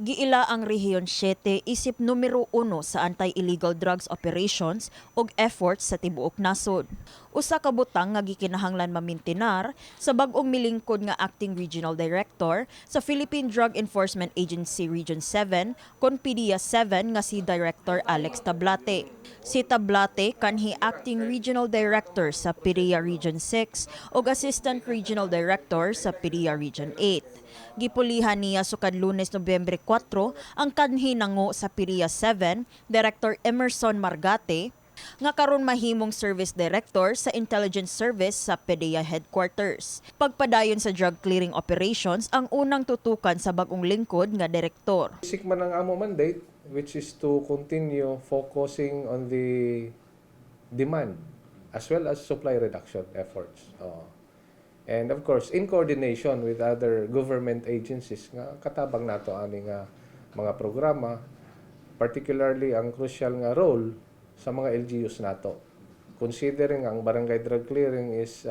Giila ang Rehiyon 7 isip numero 1 sa anti-illegal drugs operations ug efforts sa tibuok nasod. Usa ka butang nga gikinahanglan mamintinar sa bag-ong milingkod nga acting regional director sa Philippine Drug Enforcement Agency Region 7 kon PDEA 7 nga si Director Alex Tablate. Si Tablate kanhi acting regional director sa PDEA Region 6 ug assistant regional director sa PDEA Region 8. Gipulihan niya sukad Lunes, Nobyembre 4 ang kanhi nango sa PDEA 7, Director Emerson Margate, nga karon mahimong Service Director sa Intelligence Service sa PDEA Headquarters. Pagpadayon sa drug clearing operations ang unang tutukan sa bag-ong lingkod nga direktor. Basic man ang amo mandate, which is to continue focusing on the demand as well as supply reduction efforts. And of course, in coordination with other government agencies nga katabang nato ani nga mga programa, particularly ang crucial nga role sa mga LGUs nato. Considering ang barangay drug clearing is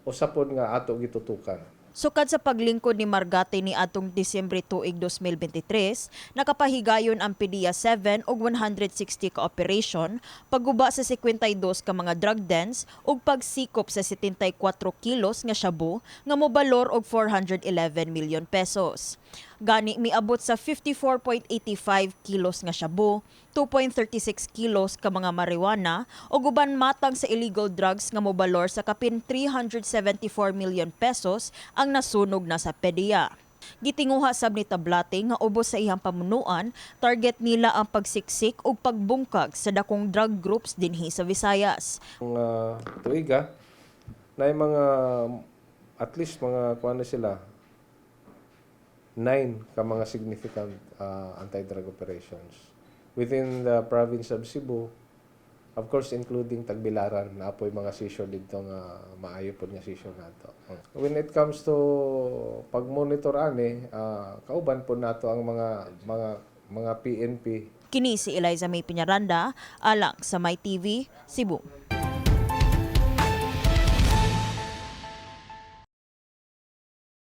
usapod nga ato gitutukan. Sukad sa paglingkod ni Margate ni atong Disyembre tuig 2023, nakapahigayon ang PDEA 7 og 160 ka operation, pagguba sa 52 ka mga drug dens ug pagsikop sa 74 kilos nga shabu nga mobalor og 411 million pesos. Gani miabot sa 54.85 kilos nga shabu, 2.36 kilos ka mga marijuana o guban matang sa illegal drugs nga mobalor sa kapin 374 million pesos ang nasunog na sa PDEA. Gitinguha sab ni Tablate nga ubos sa iyang pamunuan, target nila ang pagsiksik ug pagbungkag sa dakong drug groups dinhi sa Visayas. Tuiga na mga at least mga kuan na sila 9 ka mga significant anti-drug operations within the province of Cebu, of course including Tagbilaran na apoy mga seizure dito nga maayo po nga seizure nato. When it comes to pag-monitor ani, kauban po nato ang mga PNP. Kini si Eliza May Piñaranda, alang sa My TV, Cebu.